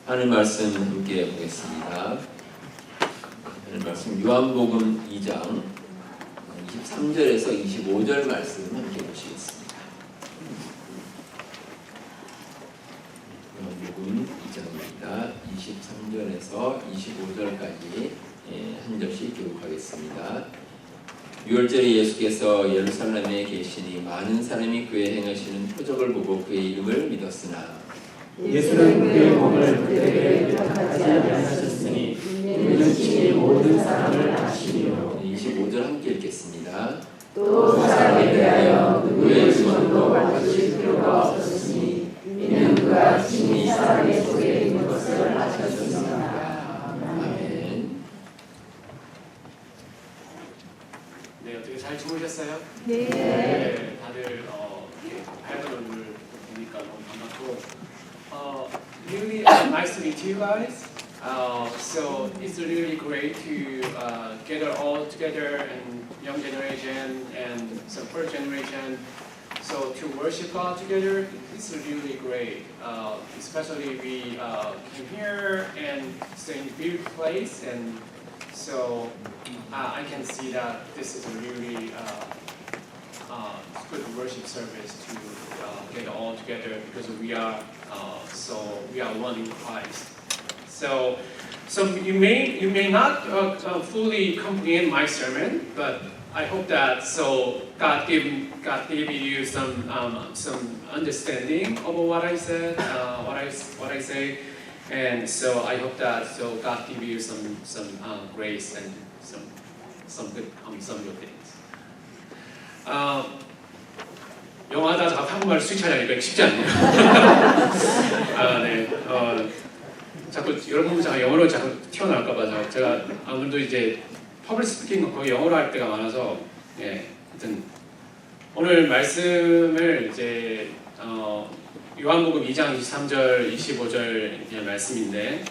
하는 말씀 함께 보겠습니다. 하는 말씀 요한복음 2장 23절에서 25절 말씀 함께 보시겠습니다. 요한복음 2장입니다. 23절에서 25절까지 한 절씩 교독하겠습니다. 유월절에 예수께서 예루살렘에 계시니 많은 사람이 그의 행하시는 표적을 보고 그의 이름을 믿었으나 예수는 그의 몸을 그들에게 부탁하지 아니하셨으니 이는 친히 모든 사람을 아시니요. 25절 함께 읽겠습니다. 또 사람에 대하여 누구의 증언도 받으실 필요가 없었으니 이는 그가 친히 사람의 속에 있는 것을 아셨습니다. 아멘. 네, 어떻게 잘 주무셨어요? 네. 다들 이렇게 밝은 얼굴 보니까 너무 반갑고 really nice to meet you guys. So it's really great to gather all together and young generation and some first generation. So to worship God together, it's really great. Especially we came here and stay in a beautiful place, and so I can see that this is a really good worship service to get all together because we are one in Christ. So you may not fully comprehend my sermon, but I hope that God gave you some understanding of what I said, what I say, and so I hope that God give you some grace and some good things. 영어하다 한국말을 스위치하려니까 쉽지 않네요. 네. 자꾸 여러분 제가 영어로 자꾸 튀어나올까봐 제가 아무래도 이제 퍼블릭 스피킹은 거의 영어로 할 때가 많아서 하여튼 오늘 말씀을 이제 요한복음 2장 23절 25절 말씀인데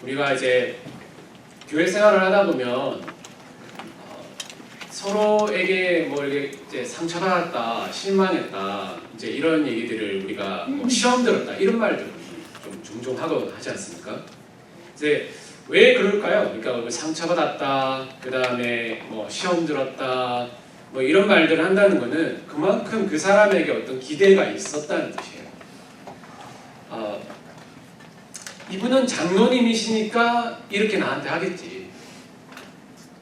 우리가 이제 교회 생활을 하다 보면 서로에게 뭐 이렇게 이제 상처받았다, 실망했다, 이제 이런 얘기들을 우리가 뭐 시험 들었다 이런 말들을 좀 종종 하고 하지 않습니까? 이제 왜 그럴까요? 그러니까 상처받았다, 그 다음에 뭐 시험 들었다, 뭐 이런 말들을 한다는 거는 그만큼 그 사람에게 어떤 기대가 있었다는 뜻이에요. 이분은 장로님이시니까 이렇게 나한테 하겠지.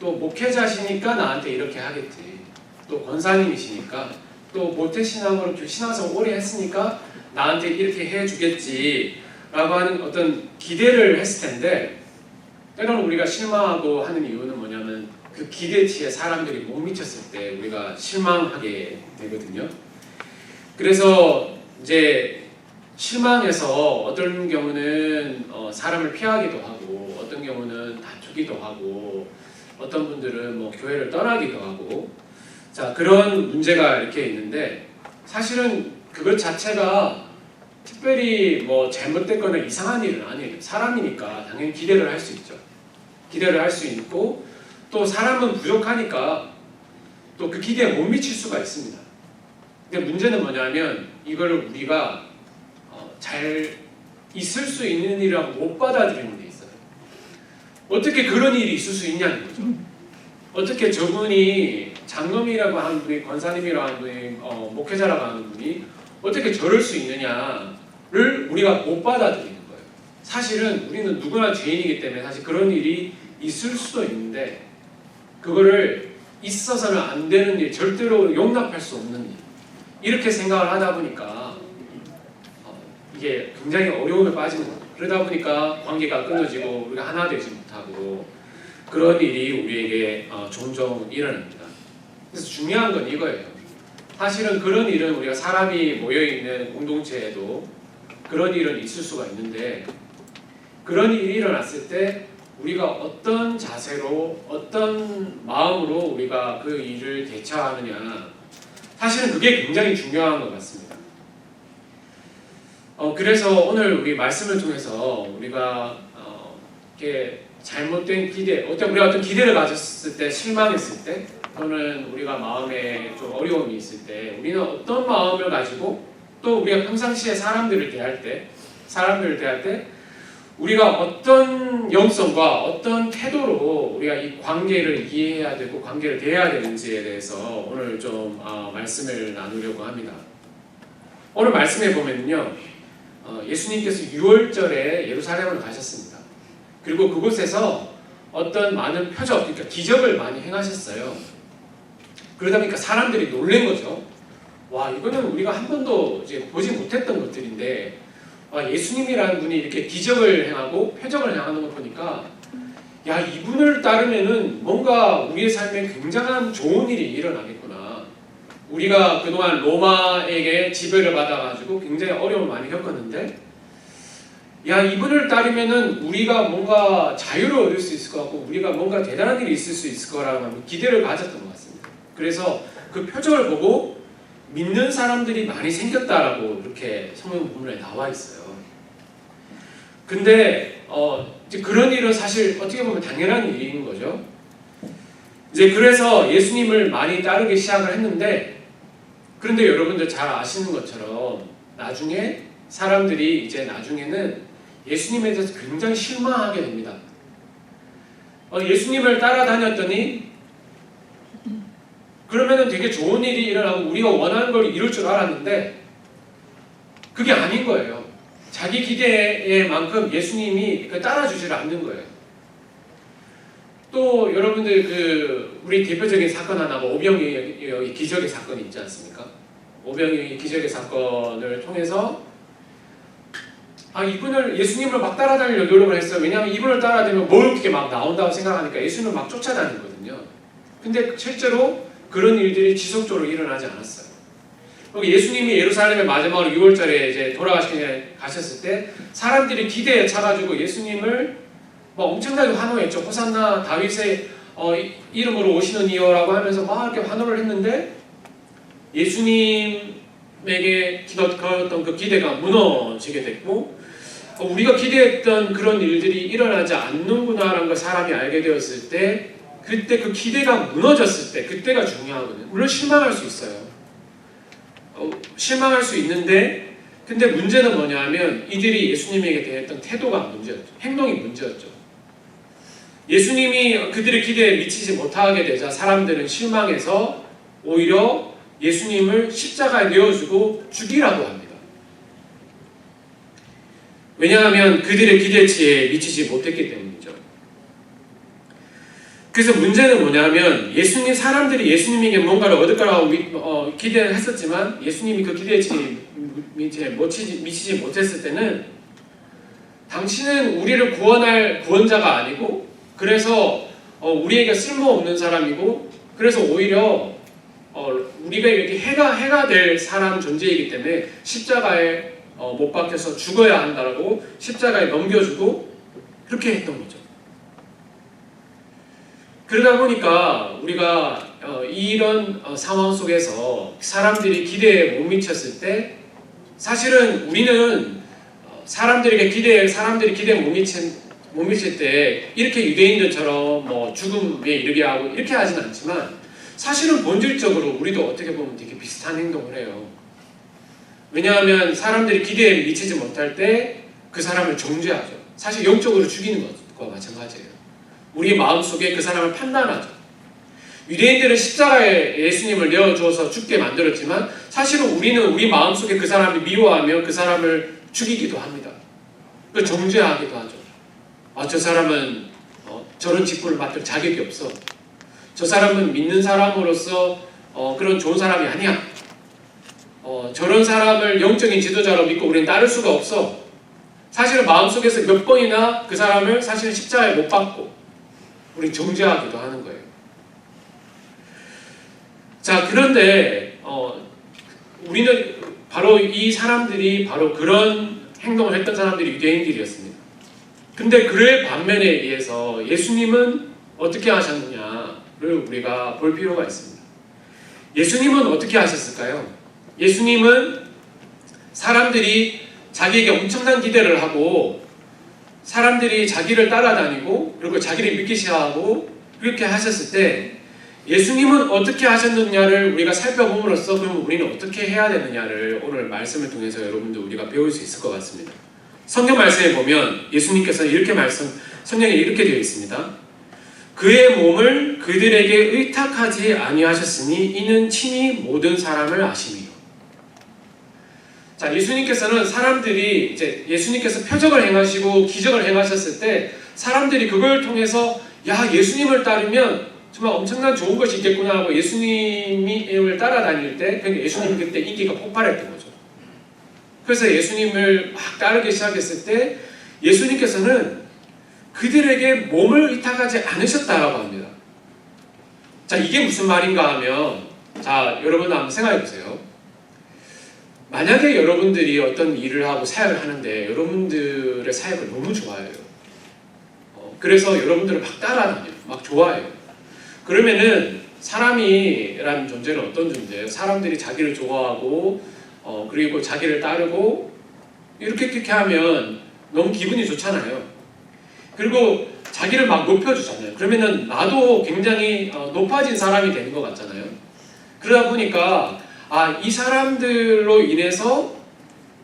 또 목회자시니까 나한테 이렇게 하겠지. 또 권사님이시니까 또 모태신앙으로 신앙생활 오래 했으니까 나한테 이렇게 해주겠지 라고 하는 어떤 기대를 했을 텐데 때로는 우리가 실망하고 하는 이유는 뭐냐면 그 기대치에 사람들이 못 미쳤을 때 우리가 실망하게 되거든요. 그래서 이제 실망해서 어떤 경우는 사람을 피하기도 하고 어떤 경우는 다투기도 하고 어떤 분들은 뭐 교회를 떠나기도 하고 자 그런 문제가 이렇게 있는데 사실은 그것 자체가 특별히 뭐 잘못됐거나 이상한 일은 아니에요. 사람이니까 당연히 기대를 할 수 있죠. 기대를 할 수 있고 또 사람은 부족하니까 또 그 기대에 못 미칠 수가 있습니다. 근데 문제는 뭐냐면 이거를 우리가 잘 있을 수 있는 일이라고 못 받아들이는 게 있어요. 어떻게 그런 일이 있을 수 있냐는 거죠. 어떻게 저분이 장로님이라고 하는 분이 권사님이라고 하는 분이 목회자라고 하는 분이 어떻게 저럴 수 있느냐를 우리가 못 받아들이는 거예요. 사실은 우리는 누구나 죄인이기 때문에 사실 그런 일이 있을 수도 있는데 그거를 있어서는 안 되는 일, 절대로 용납할 수 없는 일 이렇게 생각을 하다 보니까 이게 굉장히 어려움에 빠지는 거예요. 그러다 보니까 관계가 끊어지고 우리가 하나 되지 못하고 그런 일이 우리에게 종종 일어납니다. 그래서 중요한 건 이거예요. 사실은 그런 일은 우리가 사람이 모여있는 공동체에도 그런 일은 있을 수가 있는데 그런 일이 일어났을 때 우리가 어떤 자세로 어떤 마음으로 우리가 그 일을 대처하느냐 사실은 그게 굉장히 중요한 것 같습니다. 그래서 오늘 우리 말씀을 통해서 우리가 이렇게 잘못된 기대, 우리가 어떤 기대를 가졌을 때, 실망했을 때, 또는 우리가 마음에 좀 어려움이 있을 때, 우리는 어떤 마음을 가지고 또 우리가 평상시에 사람들을 대할 때 우리가 어떤 영성과 어떤 태도로 우리가 이 관계를 이해해야 되고 관계를 대해야 되는지에 대해서 오늘 좀 말씀을 나누려고 합니다. 오늘 말씀에 보면요, 예수님께서 6월절에 예루살렘을 가셨습니다. 그리고 그곳에서 어떤 많은 표적, 그러니까 기적을 많이 행하셨어요. 그러다 보니까 사람들이 놀란 거죠. 와, 이거는 우리가 한 번도 이제 보지 못했던 것들인데, 예수님이라는 분이 이렇게 기적을 행하고 표적을 행하는 걸 보니까, 야, 이분을 따르면은 뭔가 우리의 삶에 굉장한 좋은 일이 일어나겠구나. 우리가 그동안 로마에게 지배를 받아가지고 굉장히 어려움을 많이 겪었는데, 야, 이분을 따르면은 우리가 뭔가 자유를 얻을 수 있을 것 같고 우리가 뭔가 대단한 일이 있을 수 있을 거라는 기대를 가졌던 것 같습니다. 그래서 그 표적을 보고 믿는 사람들이 많이 생겼다라고 이렇게 성경 본문에 나와 있어요. 근데 이제 그런 일은 사실 어떻게 보면 당연한 일인 거죠. 이제 그래서 예수님을 많이 따르기 시작을 했는데, 그런데 여러분들 잘 아시는 것처럼 나중에 사람들이 이제 나중에는 예수님에 대해서 굉장히 실망하게 됩니다. 예수님을 따라다녔더니 그러면은 되게 좋은 일이 일어나고 우리가 원하는 걸 이룰 줄 알았는데 그게 아닌 거예요. 자기 기대에 만큼 예수님이 따라주지를 않는 거예요. 또 여러분들 우리 대표적인 사건 하나, 오병이어의 기적의 사건이 있지 않습니까? 오병이어의 기적의 사건을 통해서 이분을, 예수님을 막 따라다니려고 노력을 했어요. 왜냐하면 이분을 따라다니면 뭘 그렇게 막 나온다고 생각하니까 예수님을 막 쫓아다니거든요. 근데 실제로 그런 일들이 지속적으로 일어나지 않았어요. 예수님이 예루살렘에 마지막으로 6월절에 이제 돌아가시기 전에 가셨을 때 사람들이 기대에 차가지고 예수님을 막 엄청나게 환호했죠. 호산나 다윗의 이름으로 오시는 이여라고 하면서 막 이렇게 환호를 했는데 예수님에게 걸었던 그 기대가 무너지게 됐고 우리가 기대했던 그런 일들이 일어나지 않는구나라는 걸 사람이 알게 되었을 때, 그때 그 기대가 무너졌을 때 그때가 중요하거든요. 물론 실망할 수 있어요. 실망할 수 있는데, 근데 문제는 뭐냐면 이들이 예수님에게 대했던 태도가 문제였죠. 행동이 문제였죠. 예수님이 그들의 기대에 미치지 못하게 되자 사람들은 실망해서 오히려 예수님을 십자가에 내어주고 죽이라고 합니다. 왜냐하면 그들의 기대치에 미치지 못했기 때문이죠. 그래서 문제는 뭐냐면 사람들이 예수님에게 뭔가를 얻을 거라고 기대를 했었지만 예수님이 그 기대치에 미치지 못했을 때는 당신은 우리를 구원할 구원자가 아니고, 그래서 우리에게 쓸모없는 사람이고, 그래서 오히려 우리가 이렇게 해가 될 사람 존재이기 때문에 십자가에 못 박혀서 죽어야 한다라고 십자가에 넘겨주고 그렇게 했던 거죠. 그러다 보니까 우리가 이런 상황 속에서 사람들이 기대에 못 미쳤을 때, 사실은 우리는 사람들이 기대에 못 미칠 때 이렇게 유대인들처럼 뭐 죽음에 이르게 하고 이렇게 하진 않지만, 사실은 본질적으로 우리도 어떻게 보면 되게 비슷한 행동을 해요. 왜냐하면 사람들이 기대에 미치지 못할 때 그 사람을 정죄하죠. 사실 영적으로 죽이는 것과 마찬가지예요. 우리 마음속에 그 사람을 판단하죠. 유대인들은 십자가에 예수님을 내어줘서 죽게 만들었지만 사실은 우리는 우리 마음속에 그 사람을 미워하며 그 사람을 죽이기도 합니다. 정죄하기도 하죠. 저 사람은 저런 직분을 맡을 자격이 없어. 저 사람은 믿는 사람으로서 그런 좋은 사람이 아니야. 저런 사람을 영적인 지도자로 믿고 우리는 따를 수가 없어. 사실은 마음속에서 몇 번이나 그 사람을 사실은 십자가에 못 박고 우리는 정죄하기도 하는 거예요. 자, 그런데 우리는 바로 이 사람들이 바로 그런 행동을 했던 사람들이 유대인들이었습니다. 근데 그의 반면에 의해서 예수님은 어떻게 하셨느냐를 우리가 볼 필요가 있습니다. 예수님은 어떻게 하셨을까요? 예수님은 사람들이 자기에게 엄청난 기대를 하고 사람들이 자기를 따라다니고 그리고 자기를 믿기 시작하고 그렇게 하셨을 때 예수님은 어떻게 하셨느냐를 우리가 살펴봄으로써 그럼 우리는 어떻게 해야 되느냐를 오늘 말씀을 통해서 여러분들 우리가 배울 수 있을 것 같습니다. 성경 말씀에 보면 예수님께서 성경에 이렇게 되어 있습니다. 그의 몸을 그들에게 의탁하지 아니하셨으니 이는 친히 모든 사람을 아심이요. 자, 예수님께서는 사람들이 이제 예수님께서 표적을 행하시고 기적을 행하셨을 때 사람들이 그걸 통해서 야, 예수님을 따르면 정말 엄청난 좋은 것이 있겠구나 하고 예수님을 따라다닐 때 그러니까 예수님 그때 인기가 폭발했던 거죠. 그래서 예수님을 막 따르기 시작했을 때 예수님께서는 그들에게 몸을 의탁하지 않으셨다라고 합니다. 자, 이게 무슨 말인가 하면 자, 여러분 한번 생각해 보세요. 만약에 여러분들이 어떤 일을 하고 사역을 하는데 여러분들의 사역을 너무 좋아해요. 그래서 여러분들을 막 따라다녀요. 막 좋아해요. 그러면은 사람이라는 존재는 어떤 존재예요? 사람들이 자기를 좋아하고 그리고 자기를 따르고 이렇게 하면 너무 기분이 좋잖아요. 그리고 자기를 막 높여주잖아요. 그러면은 나도 굉장히 높아진 사람이 되는 것 같잖아요. 그러다 보니까 이 사람들로 인해서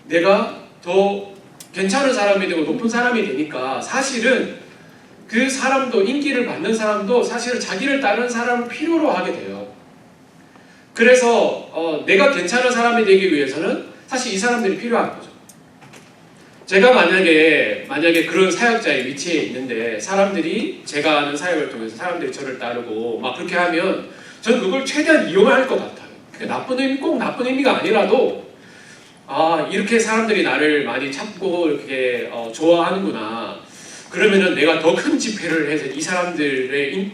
내가 더 괜찮은 사람이 되고 높은 사람이 되니까 사실은 그 사람도 인기를 받는 사람도 사실은 자기를 따르는 사람을 필요로 하게 돼요. 그래서 내가 괜찮은 사람이 되기 위해서는 사실 이 사람들이 필요한 거죠. 제가 만약에 그런 사역자의 위치에 있는데 사람들이 제가 하는 사역을 통해서 사람들이 저를 따르고 막 그렇게 하면 저는 그걸 최대한 이용할 것 같아요. 꼭 나쁜 의미가 아니라도 이렇게 사람들이 나를 많이 찾고 이렇게 좋아하는구나. 그러면은 내가 더 큰 집회를 해서 이 사람들의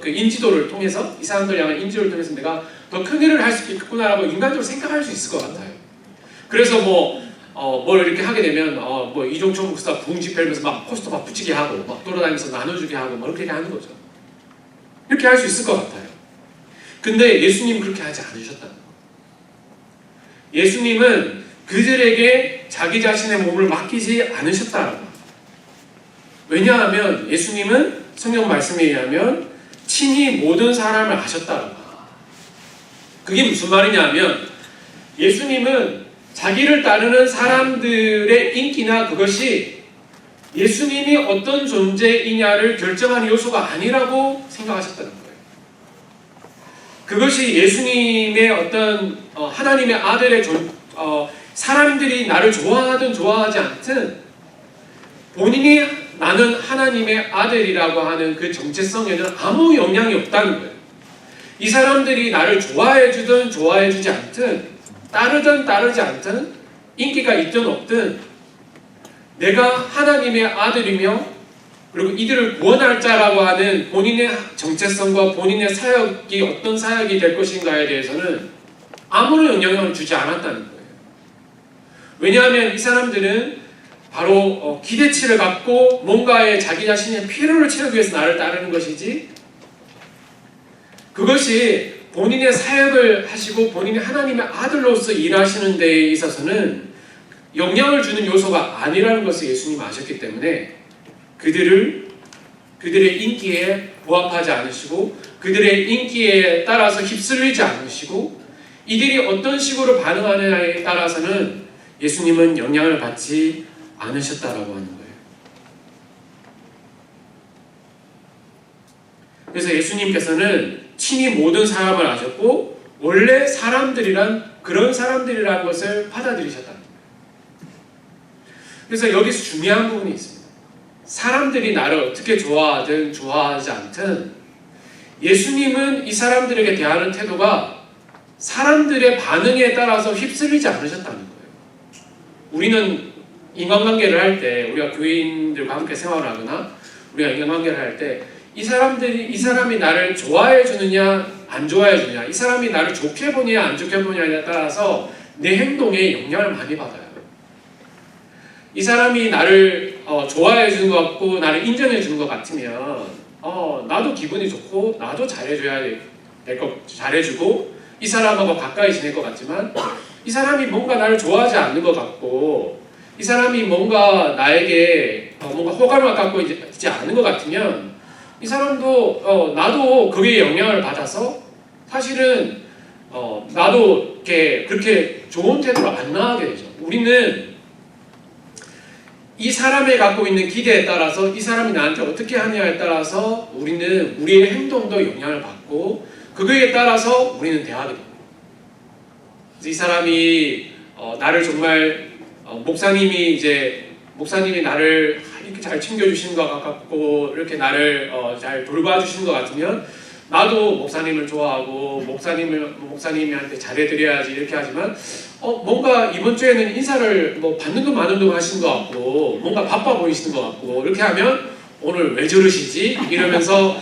그 인지도를 통해서 이 사람들 향한 인지도를 통해서 내가 더 큰 일을 할 수 있겠구나라고 인간적으로 생각할 수 있을 것 같아요. 그래서 뭘 이렇게 하게 되면 이종철 목사 부흥 집회하면서 막 포스터 막 붙이게 하고 막 돌아다니면서 나눠주게 하고 막 이렇게 하는 거죠. 이렇게 할 수 있을 것 같아요. 근데 예수님은 그렇게 하지 않으셨다는 거예요. 예수님은 그들에게 자기 자신의 몸을 맡기지 않으셨다는 거예요. 왜냐하면 예수님은 성경 말씀에 의하면 친히 모든 사람을 아셨다는 거예요. 그게 무슨 말이냐면 예수님은 자기를 따르는 사람들의 인기나 그것이 예수님이 어떤 존재이냐를 결정하는 요소가 아니라고 생각하셨다는 거예요. 그것이 예수님의 어떤 하나님의 아들의 사람들이 나를 좋아하든 좋아하지 않든 본인이 나는 하나님의 아들이라고 하는 그 정체성에는 아무 영향이 없다는 거예요. 이 사람들이 나를 좋아해주든 좋아해주지 않든 따르든 따르지 않든 인기가 있든 없든 내가 하나님의 아들이며 그리고 이들을 구원할 자라고 하는 본인의 정체성과 본인의 사역이 어떤 사역이 될 것인가에 대해서는 아무런 영향을 주지 않았다는 거예요. 왜냐하면 이 사람들은 바로 기대치를 갖고 뭔가에 자기 자신의 필요를 채우기 위해서 나를 따르는 것이지 그것이 본인의 사역을 하시고 본인이 하나님의 아들로서 일하시는 데에 있어서는 영향을 주는 요소가 아니라는 것을 예수님이 아셨기 때문에 그들의 인기에 부합하지 않으시고 그들의 인기에 따라서 휩쓸리지 않으시고 이들이 어떤 식으로 반응하느냐에 따라서는 예수님은 영향을 받지 않으셨다라고 하는 거예요. 그래서 예수님께서는 친히 모든 사람을 아셨고 원래 사람들이란 그런 사람들이라는 것을 받아들이셨다는 거예요. 그래서 여기서 중요한 부분이 있습니다. 사람들이 나를 어떻게 좋아하든 좋아하지 않든 예수님은 이 사람들에게 대하는 태도가 사람들의 반응에 따라서 휩쓸리지 않으셨다는 거예요. 우리는 인간관계를 할 때 우리가 교인들과 함께 생활을 하거나 우리가 인간관계를 할 때 이 사람이 나를 좋아해 주느냐 안 좋아해 주느냐 이 사람이 나를 좋게 보느냐 안 좋게 보느냐에 따라서 내 행동에 영향을 많이 받아요. 이 사람이 나를 좋아해 주는 것 같고 나를 인정해 주는 것 같으면 나도 기분이 좋고 나도 잘해주고 이 사람하고 가까이 지낼 것 같지만 이 사람이 뭔가 나를 좋아하지 않는 것 같고 이 사람이 뭔가 나에게 뭔가 호감을 갖고 있지 않은 것 같으면 이 사람도 나도 그게 영향을 받아서 사실은 나도 그렇게 좋은 태도로 안 나가게 되죠. 우리는 이 사람이 갖고 있는 기대에 따라서 이 사람이 나한테 어떻게 하냐에 따라서 우리는 우리의 행동도 영향을 받고 그거에 따라서 우리는 대하게 됩니다. 이 사람이 나를 정말 목사님이 나를 이렇게 잘 챙겨주시는 것 같고 이렇게 나를 잘 돌봐주시는 것 같으면 나도 목사님을 좋아하고 목사님한테 잘해드려야지 이렇게 하지만 뭔가 이번 주에는 인사를 뭐 받는 돈 마는 돈 하시는 것 같고 뭔가 바빠 보이시는 것 같고 이렇게 하면 오늘 왜 저러시지? 이러면서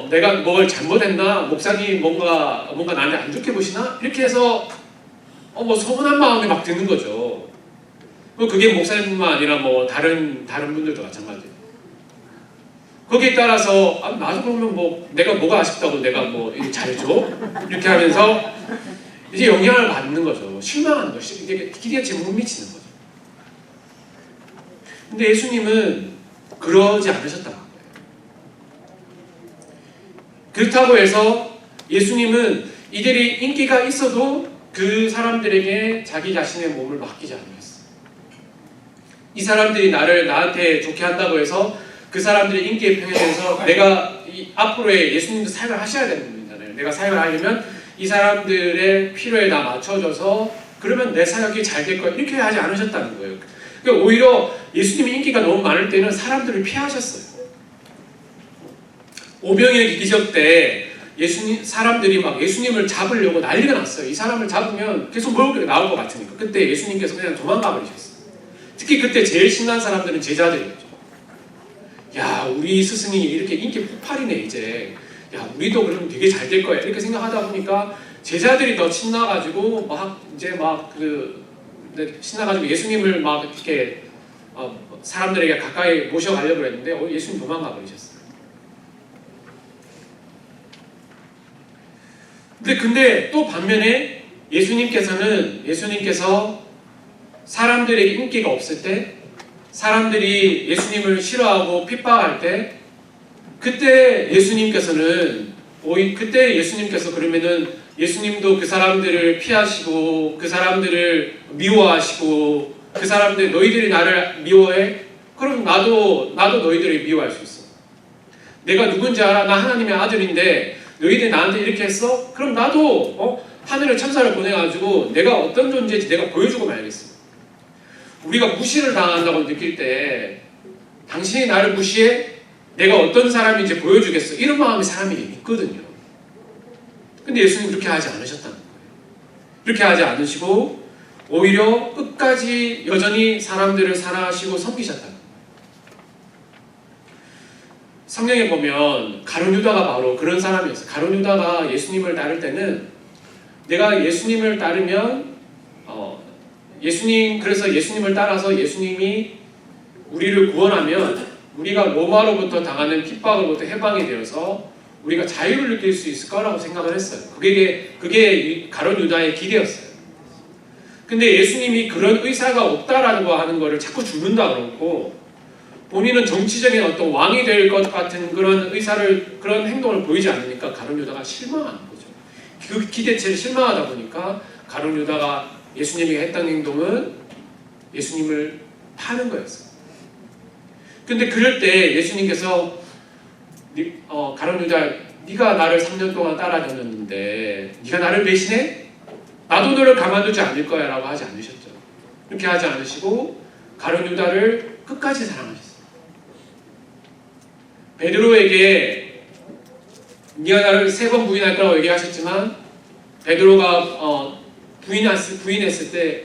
내가 뭘 잘못했나? 목사님 뭔가 나한테 안 좋게 보시나? 이렇게 해서 뭐 서운한 마음이 막 드는 거죠. 그게 목사님뿐만 아니라 뭐 다른 분들도 마찬가지예요. 거기에 따라서 나도 그러면 뭐 내가 뭐가 아쉽다고 내가 뭐 잘해줘? 이렇게 하면서 이제 영향을 받는 거죠. 실망하는 거죠. 이게 기대치에 못 미치는 거죠. 근데 예수님은 그러지 않으셨단 말이에요. 그렇다고 해서 예수님은 이들이 인기가 있어도 그 사람들에게 자기 자신의 몸을 맡기지 않으셨어요. 이 사람들이 나한테 좋게 한다고 해서 그 사람들의 인기에 편해서 내가 앞으로의 예수님도 사역을 하셔야 되는 분이잖아요. 내가 사역을 하려면 이 사람들의 필요에 다 맞춰줘서 그러면 내 사역이 잘 될 거야. 이렇게 하지 않으셨다는 거예요. 그러니까 오히려 예수님의 인기가 너무 많을 때는 사람들을 피하셨어요. 오병이어 기적 때 사람들이 막 예수님을 잡으려고 난리가 났어요. 이 사람을 잡으면 계속 먹을 게 나올 것 같으니까. 그때 예수님께서 그냥 도망가 버리셨어요. 특히 그때 제일 신난 사람들은 제자들이었죠. 야, 우리 스승이 이렇게 인기 폭발이네 이제. 야, 우리도 그러면 되게 잘 될 거야. 이렇게 생각하다 보니까 제자들이 더 신나가지고 신나가지고 예수님을 막 이렇게 사람들에게 가까이 모셔가려고 했는데 예수님 도망가 버리셨어요. 근데 또 반면에 예수님께서 사람들에게 인기가 없을 때, 사람들이 예수님을 싫어하고 핍박할 때, 그때 예수님께서 그러면은 예수님도 그 사람들을 피하시고 그 사람들을 미워하시고 그 사람들 너희들이 나를 미워해? 그럼 나도 너희들을 미워할 수 있어. 내가 누군지 알아? 나 하나님의 아들인데 너희들이 나한테 이렇게 했어? 그럼 나도 하늘의 천사를 보내가지고 내가 어떤 존재인지 내가 보여주고 말겠어. 우리가 무시를 당한다고 느낄 때 당신이 나를 무시해? 내가 어떤 사람인지 보여주겠어. 이런 마음이 사람이 있거든요. 근데 예수님 그렇게 하지 않으셨다는 거예요. 그렇게 하지 않으시고 오히려 끝까지 여전히 사람들을 사랑하시고 섬기셨다는 거예요. 성경에 보면 가룟 유다가 바로 그런 사람이었어요. 가룟 유다가 예수님을 따를 때는 내가 예수님을 따르면 그래서 예수님을 따라서 예수님이 우리를 구원하면 우리가 로마로부터 당하는 핍박으로부터 해방이 되어서 우리가 자유를 느낄 수 있을 거라고 생각을 했어요. 그게 가룟 유다의 기대였어요. 근데 예수님이 그런 의사가 없다라는 거 하는 거를 자꾸 죽는다 그러고 본인은 정치적인 어떤 왕이 될 것 같은 그런 그런 행동을 보이지 않으니까 가룟 유다가 실망하는 거죠. 그 기대치를 실망하다 보니까 가룟 유다가 예수님이 했던 행동은 예수님을 파는 거였어요. 근데 그럴 때 예수님께서 가룟 유다, 네가 나를 3년 동안 따라다녔는데 네가 나를 배신해? 나도 너를 가만두지 않을 거야 라고 하지 않으셨죠. 그렇게 하지 않으시고 가룟 유다를 끝까지 사랑하셨어요. 베드로에게 네가 나를 3번 부인할 거라고 얘기하셨지만 베드로가 부인했을 때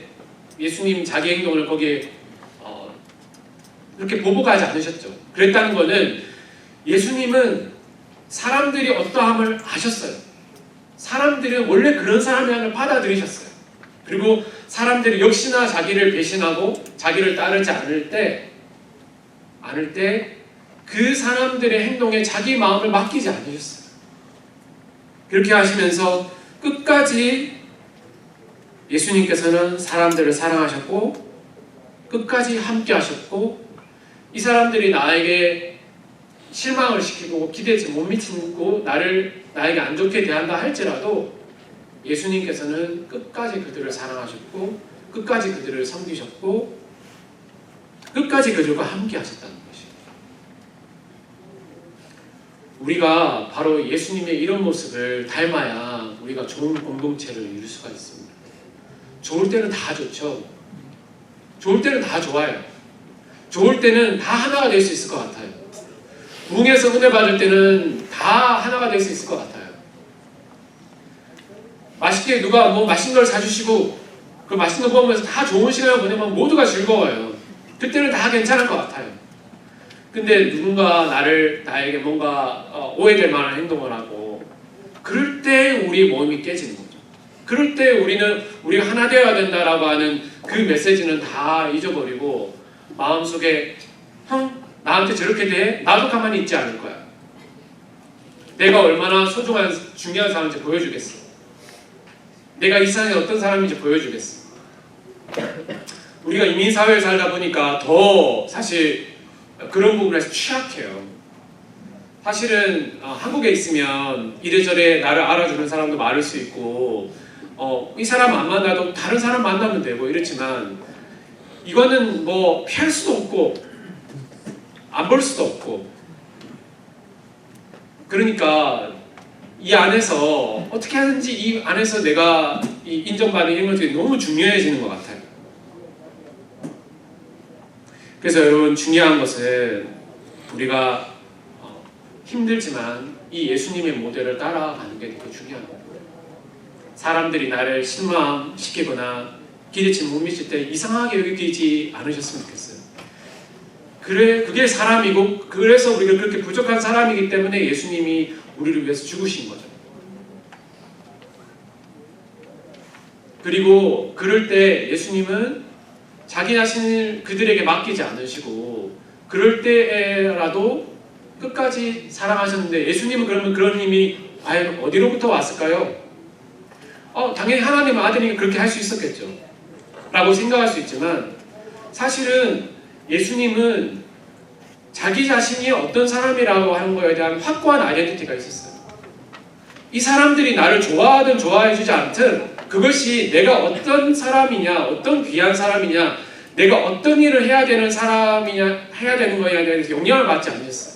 예수님 자기 행동을 거기에 그렇게 보복하지 않으셨죠. 그랬다는 것은 예수님은 사람들이 어떠함을 아셨어요. 사람들은 원래 그런 사람이라는 걸 받아들이셨어요. 그리고 사람들이 역시나 자기를 배신하고 자기를 따르지 않을 때 그 사람들의 행동에 자기 마음을 맡기지 않으셨어요. 그렇게 하시면서 끝까지 예수님께서는 사람들을 사랑하셨고 끝까지 함께 하셨고 이 사람들이 나에게 실망을 시키고 기대치 못 미치고 나에게 안 좋게 대한다 할지라도 예수님께서는 끝까지 그들을 사랑하셨고 끝까지 그들을 섬기셨고 끝까지 그들과 함께 하셨다는 것이에요. 우리가 바로 예수님의 이런 모습을 닮아야 우리가 좋은 공동체를 이룰 수가 있습니다. 좋을 때는 다 좋죠. 좋을 때는 다 좋아요. 좋을 때는 다 하나가 될 수 있을 것 같아요. 부흥에서 은혜 받을 때는 다 하나가 될 수 있을 것 같아요. 맛있게 누가 뭐 맛있는 걸 사주시고 그 맛있는 거 먹으면서 다 좋은 시간을 보내면 모두가 즐거워요. 그때는 다 괜찮을 것 같아요. 근데 누군가 나에게 뭔가 오해될 만한 행동을 하고 그럴 때 우리 몸이 깨지는 거죠. 그럴 때 우리가 하나 되어야 된다라고 하는 그 메시지는 다 잊어버리고 마음속에 형 나한테 저렇게 돼? 나도 가만히 있지 않을 거야. 내가 얼마나 소중한 중요한 사람인지 보여주겠어. 내가 이 세상에 어떤 사람인지 보여주겠어. 우리가 이민사회에 살다 보니까 더 사실 그런 부분에서 취약해요. 사실은 한국에 있으면 이래저래 나를 알아주는 사람도 많을 수 있고 이 사람 안 만나도 다른 사람 만나면 되고 이렇지만 이거는 뭐 피할 수도 없고 안 볼 수도 없고 그러니까 이 안에서 어떻게 하든지 이 안에서 내가 인정받는 이런 것들이 너무 중요해지는 것 같아요. 그래서 여러분 중요한 것은 우리가 힘들지만 이 예수님의 모델을 따라가는 게 되게 중요합니다. 사람들이 나를 실망시키거나 기대치 못 미칠 때 이상하게 여기지 않으셨으면 좋겠어요. 그게 사람이고 그래서 우리가 그렇게 부족한 사람이기 때문에 예수님이 우리를 위해서 죽으신 거죠. 그리고 그럴 때 예수님은 자기 자신을 그들에게 맡기지 않으시고 그럴 때라도 끝까지 사랑하셨는데 예수님은 그러면 그런 힘이 과연 어디로부터 왔을까요? 당연히 하나님의 아들이니까 그렇게 할 수 있었겠죠. 라고 생각할 수 있지만 사실은 예수님은 자기 자신이 어떤 사람이라고 하는 거에 대한 확고한 아이덴티티가 있었어요. 이 사람들이 나를 좋아하든 좋아해주지 않든 그것이 내가 어떤 사람이냐, 어떤 귀한 사람이냐, 내가 어떤 일을 해야 되는 사람이냐, 해야 되는 거냐에 대해서 영향을 받지 않으셨어요.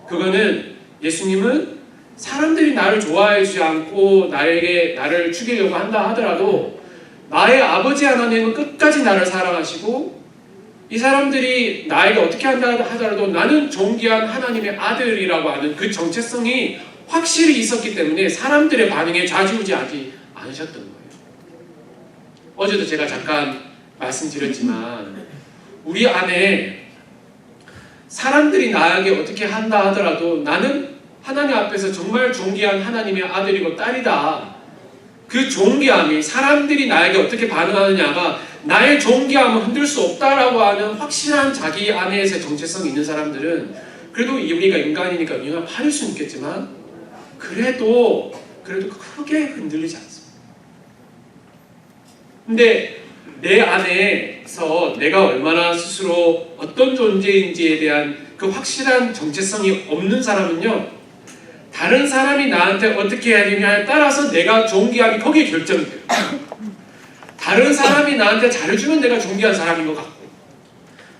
그거는 예수님은 사람들이 나를 좋아해주지 않고 나를 죽이려고 한다 하더라도 나의 아버지 하나님은 끝까지 나를 사랑하시고 이 사람들이 나에게 어떻게 한다 하더라도 나는 존귀한 하나님의 아들이라고 하는 그 정체성이 확실히 있었기 때문에 사람들의 반응에 좌지우지하지 않으셨던 거예요. 어제도 제가 잠깐 말씀드렸지만 우리 안에 사람들이 나에게 어떻게 한다 하더라도 나는 하나님 앞에서 정말 존귀한 하나님의 아들이고 딸이다. 그 존귀함이 사람들이 나에게 어떻게 반응하느냐가 나의 존귀함을 흔들 수 없다라고 하는 확실한 자기 안에서의 정체성이 있는 사람들은 그래도 우리가 인간이니까 영향을 받을 수는 있겠지만 그래도 크게 흔들리지 않습니다. 근데 내 안에서 내가 얼마나 스스로 어떤 존재인지에 대한 그 확실한 정체성이 없는 사람은요, 다른 사람이 나한테 어떻게 해야 되냐에 따라서 내가 존귀함이 거기에 결정돼요. 다른 사람이 나한테 잘해주면 내가 존귀한 사람인 것 같고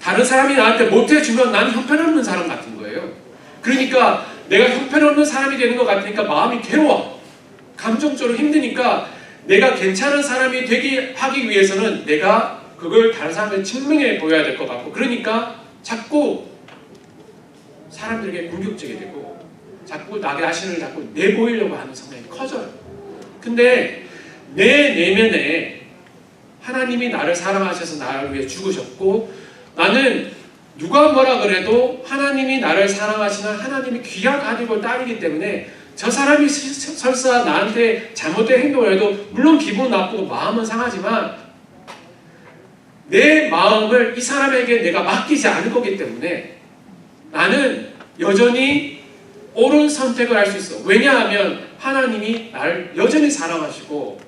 다른 사람이 나한테 못해주면 나는 형편없는 사람 같은 거예요. 그러니까 내가 형편없는 사람이 되는 것 같으니까 마음이 괴로워. 감정적으로 힘드니까 내가 괜찮은 사람이 되게 하기 위해서는 내가 그걸 다른 사람한테 증명해 보여야 될 것 같고 그러니까 자꾸 사람들에게 공격적이 되고 자꾸 나 자신을 자꾸 내보이려고 하는 성향이 커져요. 근데 내 내면에 하나님이 나를 사랑하셔서 나를 위해 죽으셨고 나는 누가 뭐라 그래도 하나님이 나를 사랑하시는 하나님이 귀한 아들이고 딸이기 때문에 저 사람이 설사 나한테 잘못된 행동을 해도 물론 기분 나쁘고 마음은 상하지만 내 마음을 이 사람에게 내가 맡기지 않을 거기 때문에 나는 여전히 옳은 선택을 할 수 있어. 왜냐하면 하나님이 나를 여전히 사랑하시고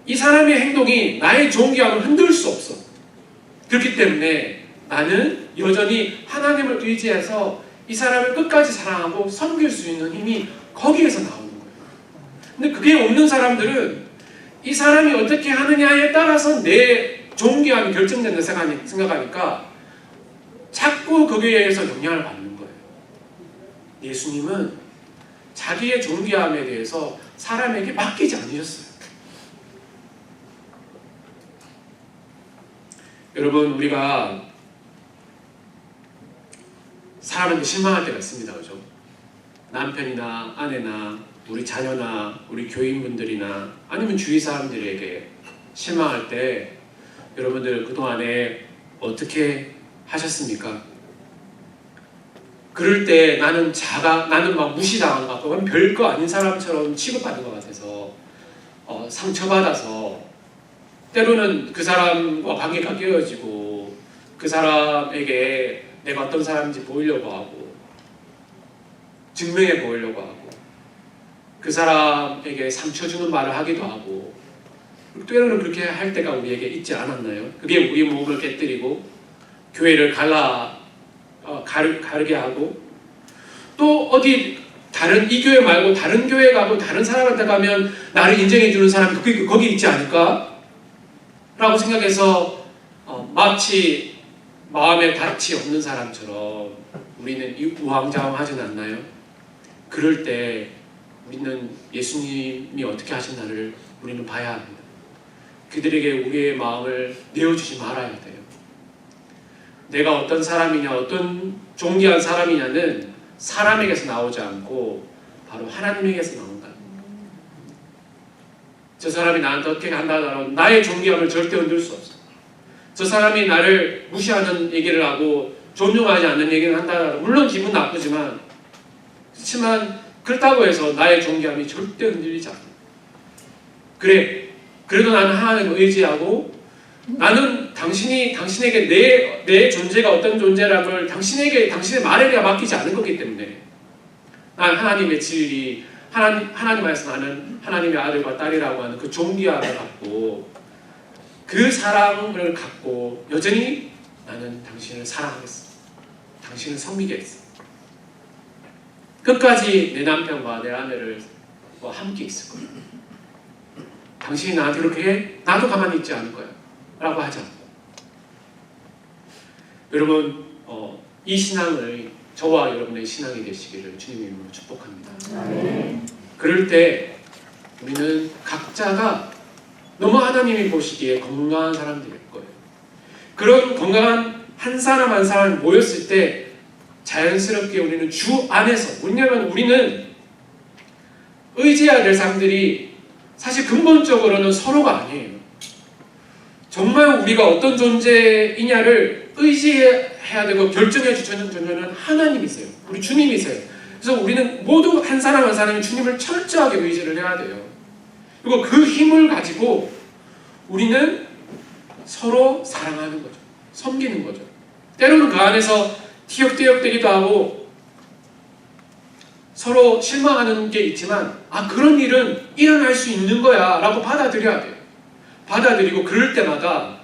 이 사람의 행동이 나의 존귀함을 흔들 수 없어. 그렇기 때문에 나는 여전히 하나님을 의지해서 이 사람을 끝까지 사랑하고 섬길 수 있는 힘이 거기에서 나오는 거예요. 근데 그게 없는 사람들은 이 사람이 어떻게 하느냐에 따라서 내 존귀함이 결정된다 생각하니까 자꾸 거기에 의해서 영향을 받는 거예요. 예수님은 자기의 존귀함에 대해서 사람에게 맡기지 않으셨어요. 여러분, 우리가 사람한테 실망할 때가 있습니다. 그죠? 남편이나 아내나 우리 자녀나 우리 교인분들이나 아니면 주위 사람들에게 실망할 때 여러분들 그동안에 어떻게 하셨습니까? 그럴 때 나는 막 무시당한 것 같고 별거 아닌 사람처럼 취급받는 것 같아서 상처받아서 때로는 그 사람과 관계가 깨어지고 그 사람에게 내가 어떤 사람인지 보이려고 하고 증명해 보이려고 하고 그 사람에게 상처 주는 말을 하기도 하고 때로는 그렇게 할 때가 우리에게 있지 않았나요? 그게 우리 몸을 깨뜨리고 교회를 가르게 하고 또 어디 다른 이 교회 말고 다른 교회 가고 다른 사람한테 가면 나를 인정해 주는 사람이 거기 있지 않을까? 라고 생각해서 마치 마음에 닻이 없는 사람처럼 우리는 우왕좌왕하지는 않나요? 그럴 때 우리는 예수님이 어떻게 하셨나를 우리는 봐야 합니다. 그들에게 우리의 마음을 내어주지 말아야 돼요. 내가 어떤 사람이냐, 어떤 존귀한 사람이냐는 사람에게서 나오지 않고 바로 하나님에게서 나온다. 저 사람이 나한테 어떻게 한다고 나의 존귀함을 절대 흔들 수 없어. 저 사람이 나를 무시하는 얘기를 하고 존중하지 않는 얘기를 한다고 물론 기분 나쁘지만 그렇지만 그렇다고 해서 나의 존귀함이 절대 흔들리지 않아. 그래도 나는 하나님을 의지하고 나는 당신에게 내 존재가 어떤 존재라는 당신의 말에 내가 맡기지 않을 거기 때문에 난 하나님의 진리, 하나님 안에서 나는 하나님의 아들과 딸이라고 하는 그 존귀함을 갖고 그 사랑을 갖고 여전히 나는 당신을 사랑하겠어. 당신을 섬기겠어. 끝까지 내 남편과 내 아내를 함께 있을 거야. 당신이 나한테 그렇게 해? 나도 가만히 있지 않을 거야. 라고 하지 않고. 여러분, 이 신앙을 저와 여러분의 신앙이 되시기를 주님의 이름으로 축복합니다. 그럴 때 우리는 각자가 너무 하나님이 보시기에 건강한 사람들일 거예요. 그런 건강한 한 사람 한 사람이 모였을 때 자연스럽게 우리는 주 안에서, 왜냐하면 우리는 의지해야 될 사람들이 사실 근본적으로는 서로가 아니에요. 정말 우리가 어떤 존재이냐를 의지해야 되고 결정해 주시는 존재는 하나님이세요. 우리 주님이세요. 그래서 우리는 모두 한 사람 한 사람이 주님을 철저하게 의지를 해야 돼요. 그리고 그 힘을 가지고 우리는 서로 사랑하는 거죠. 섬기는 거죠. 때로는 그 안에서 티격태격되기도 하고 서로 실망하는 게 있지만 그런 일은 일어날 수 있는 거야 라고 받아들여야 돼요. 받아들이고 그럴 때마다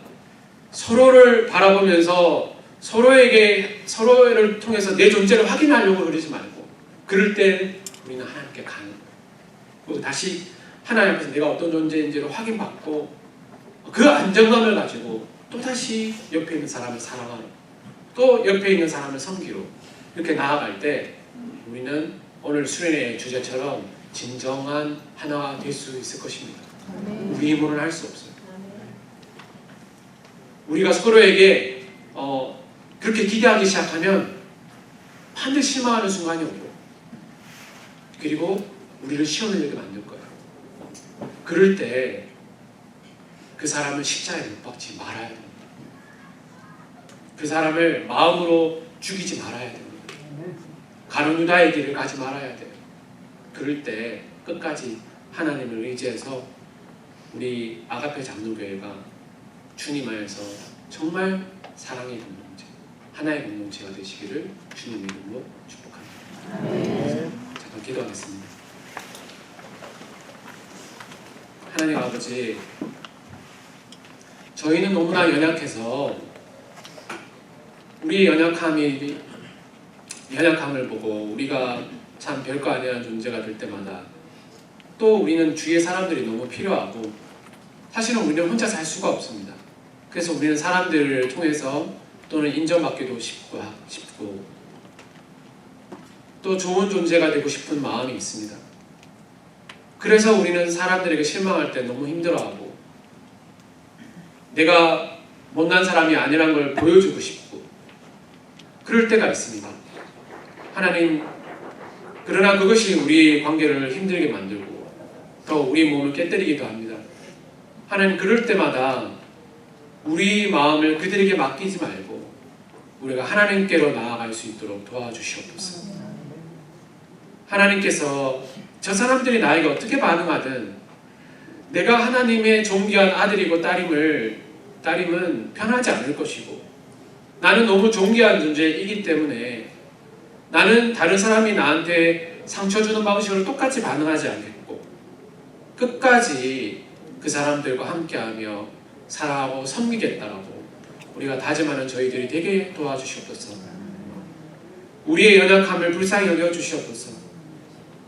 서로를 바라보면서 서로를 통해서 내 존재를 확인하려고 그러지 말고 그럴 때 우리는 하나님께 가는 거예요. 그리고 다시 하나님 앞에서 내가 어떤 존재인지를 확인받고 그 안정감을 가지고 또다시 옆에 있는 사람을 사랑하러 또 옆에 있는 사람을 섬기러 이렇게 나아갈 때 우리는 오늘 수련의 주제처럼 진정한 하나가 될 수 있을 것입니다. 우리 힘으로는 할 수 없어요. 우리가 서로에게 그렇게 기대하기 시작하면 반드시 실망하는 순간이 오고 그리고 우리를 시험을 내게 만들 거예요. 그럴 때 그 사람을 십자가에 못 박지 말아야 됩니다. 그 사람을 마음으로 죽이지 말아야 됩니다. 가룟 유다의 길을 가지 말아야 돼요. 그럴 때 끝까지 하나님을 의지해서 우리 아가페 장로교회가 주님 안에서 정말 사랑의 공동체, 하나의 공동체가 되시기를 주님 이름으로 축복합니다. 잠깐 기도하겠습니다. 하나님 아버지, 저희는 너무나 연약해서 우리의 연약함을 보고 우리가 참 별거 아니라는 존재가 될 때마다 또 우리는 주위의 사람들이 너무 필요하고 사실은 우리는 혼자 살 수가 없습니다. 그래서 우리는 사람들을 통해서 또는 인정받기도 싶고 또 좋은 존재가 되고 싶은 마음이 있습니다. 그래서 우리는 사람들에게 실망할 때 너무 힘들어하고 내가 못난 사람이 아니란 걸 보여주고 싶고 그럴 때가 있습니다. 하나님, 그러나 그것이 우리 관계를 힘들게 만들고 또 우리 몸을 깨뜨리기도 합니다. 하나님, 그럴 때마다 우리 마음을 그들에게 맡기지 말고 우리가 하나님께로 나아갈 수 있도록 도와주시옵소서. 하나님께서 저 사람들이 나에게 어떻게 반응하든 내가 하나님의 존귀한 아들이고 딸임은 편하지 않을 것이고 나는 너무 존귀한 존재이기 때문에 나는 다른 사람이 나한테 상처 주는 방식으로 똑같이 반응하지 않겠고 끝까지 그 사람들과 함께하며 살아가고 섬기겠다라고 우리가 다짐하는 저희들이 되게 도와주시옵소서. 우리의 연약함을 불쌍히 여겨주시옵소서.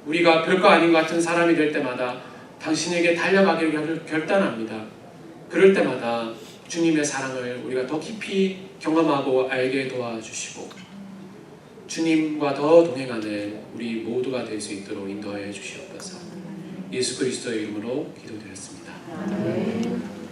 우리가 별거 아닌 것 같은 사람이 될 때마다 당신에게 달려가기를 결단합니다. 그럴 때마다 주님의 사랑을 우리가 더 깊이 경험하고 알게 도와주시고 주님과 더 동행하는 우리 모두가 될 수 있도록 인도하여 주시옵소서. 예수 그리스도의 이름으로 기도드렸습니다. 아멘.